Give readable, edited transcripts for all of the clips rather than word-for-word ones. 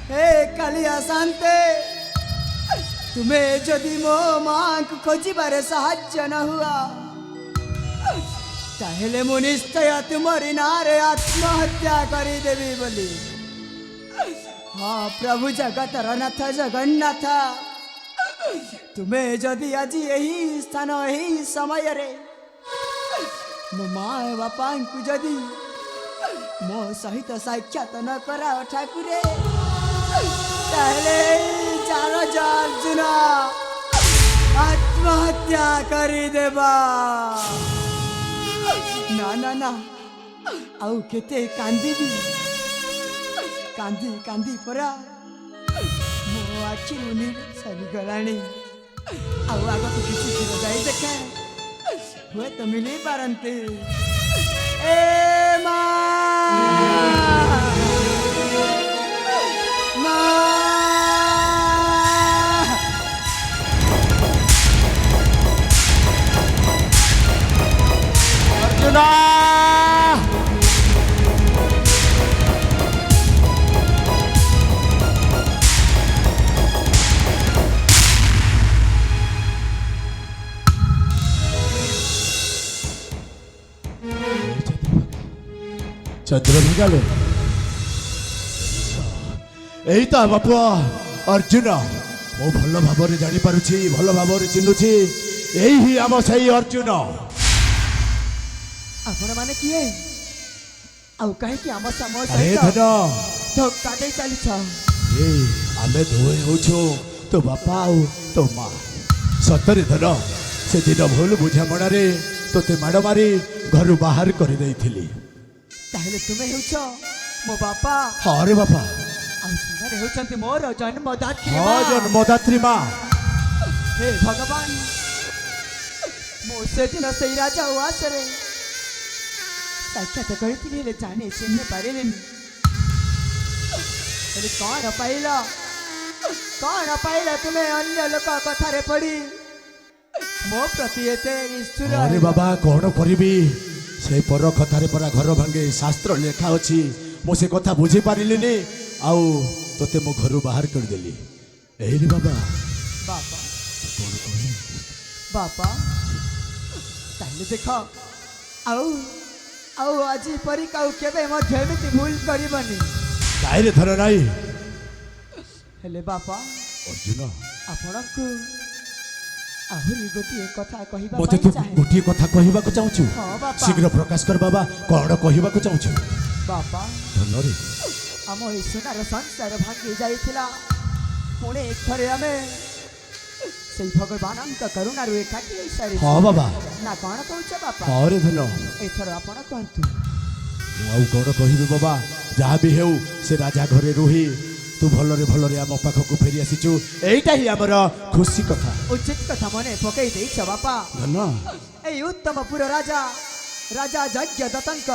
हे कालिया शांते तुम्हें जदि मो माँ को खोजबार साहाय्य न हुआ ताहेले मु निश्चय तुमरी नारे आत्महत्या करदेवी बोली। हाँ प्रभु जगतर नाथ जगन्नाथ तुम्हें जदि आज यही स्थान यही समय रे मो माँ बापा को जदि मो सहित साक्षात न करा ठाकुरे ताहेले चार अर्जुन आत्महत्या करदेवा। ना ना ना आउ केते कांदीबी कांदी कांदी परा मो आखि उनी सरी गलाणी आउ आगो तो किसी दिन जाई देखा हुए तो मिली पारंते। ए माँ अर्जुना चंद्रभागा लो यही तो आम पुआ अर्जुन मु भल भाव जानी पारुछि भल भाव चिन्हुछि यही आम सही अर्जुन। आपण माने किए आउ कहे कि आम समय अरे सहित धन धक्का दे चली छ ए आमे दोए होछो तो बापा आउ तो माँ सतरे धन से दिन भूल बुझामणा रे तोते माड़ मारी घर बाहर कर देइथिली ताहेले तुमे हेउछ मो बापा हाँ रे बापा आउ सिंहारे हेउछंती मोर जन्मदात्री हाँ माँ। जन्मदात्री माँ हे भगवान मो से दिन से राजा उवास रे साक्षात करती हेले जाने चिन्ह पारेलेनी हेले कौन पाइला तुम्हें अन्य लोक कथारे पड़ी मो प्रति एते निष्ठुर अरे बाबा कौन करिबी से पर कथारे परा घर भांगे शास्त्र लेखा अछि मो से कथा बुझी पारिलिनी आउ तोते मो घर बाहर कर देली एही रे बाबा बापा कौन कहे बापा ताहले देख आउ आउ आज परी काउ केबे मध्य एमिति भूल करिबनी काहे रे धर नाई हेले बापा अर्जुन आपणको आहुरी गोटे कथा कहबा मते पई तू चाहे गोटे कथा कहबाक चाहछु हाँ बापा शीघ्र प्रकाश कर बाबा कौन कहबाक चाहछु बापा धन रे आम ए सोनार संसार भांगी जाइथिला पुणे थरे आमे सेई भगवानंक करुणारु एकाठी होई सारी हाँ बाबा ना कौन कहछ बापा हाँ रे धन एथर आपण कहतु आउ कौन कहबी बाबा जहाँ भी हेउ से राजा घरे रही तू भलरे आम पाखक फेरी आसीचु एइटा ही आमर खुशी कथा उचित कथा मने पकई देइछ बापा धन ए उत्तमपुर राजा राजा यज्ञ दत्तंक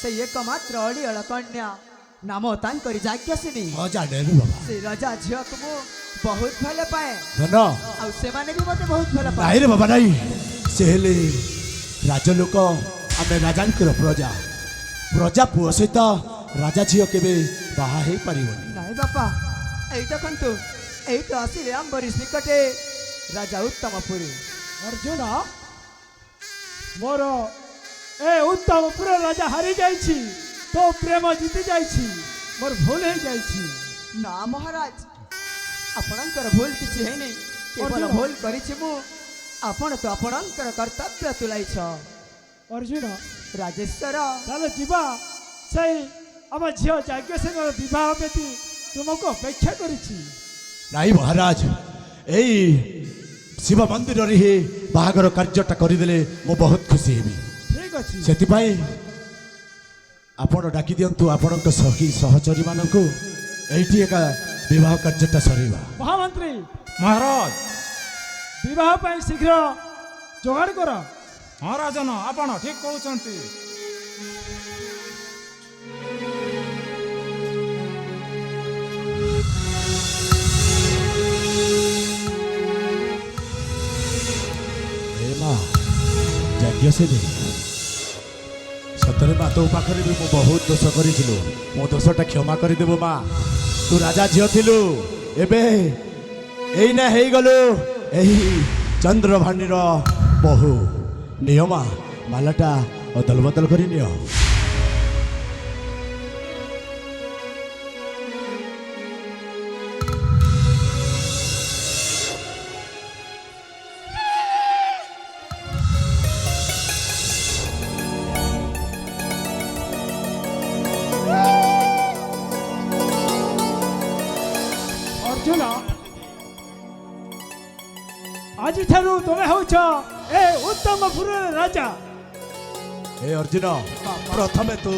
से एकमात्र अड़ियल कन्या नाम तांकरी जाज्ञसिनी हाँ जाने रे बाबा से राजा झियो को मु बहुत भले पाए धन आ से माने भी मते बहुत भले पाए नाई रे बाबा नाई से हेले राजलोक आमे राजांकर प्रजा प्रजा पुओ सहित राजा झियो केबे बाहा हे पारिबनी नाई बापा एई देखंतु एई तो आसिले अंबरीश निकटे राजा उत्तमपुरी अर्जुन मोर ए उत्तमपुर राजा हारी जाइछि तो प्रेम जीति जाइछि मोर भूल हो जाइछि ना महाराज आपणकर भूल किछि है नहीं केवल अर्जुन। भूल करिछि मु आपण तो आपणकर कर्तव्य तुलाई छ अर्जुन राजेश्वर ताले जीवा सही आम झियो जाज्ञसेन विवाह बेटी तुमको अपेक्षा करिछि नाई महाराज एई शिव मंदिर रे ही बाहागर कार्यटा करिदेले मो बहुत खुशी हेबी ठीक अछि सेतिपाई आपण डाकी दियंतु आपणक सही सहचरी मानकु एइठी एका विवाह कार्यटा सरीबा महामंत्री महाराज विवाह ପାଇଁ शीघ्र जोगाड़ कर हाँ राजन आपण ठीक कहते यज्ञ से सतरे माँ तो पाखे भी मु बहुत दोष कर मो दोषटा क्षमा करदेव माँ ତୁ ରାଜା ଝିଅ ଥିଲୁ ଏବେ ଏଇନା ହେଇଗଲୁ ଏହି ଚନ୍ଦ୍ରଭାଣିର ବହୁ। ନିୟମା ମାଲାଟା ଅଦଲ ବଦଲ କରି ନିଅ। ଅର୍ଜୁନ ଆଜିଠାରୁ ତୁମେ ହେଉଛ ଏ ଉତ୍ତମପୁରର ରାଜା। ଏ ଅର୍ଜୁନ ପ୍ରଥମେ ତୁ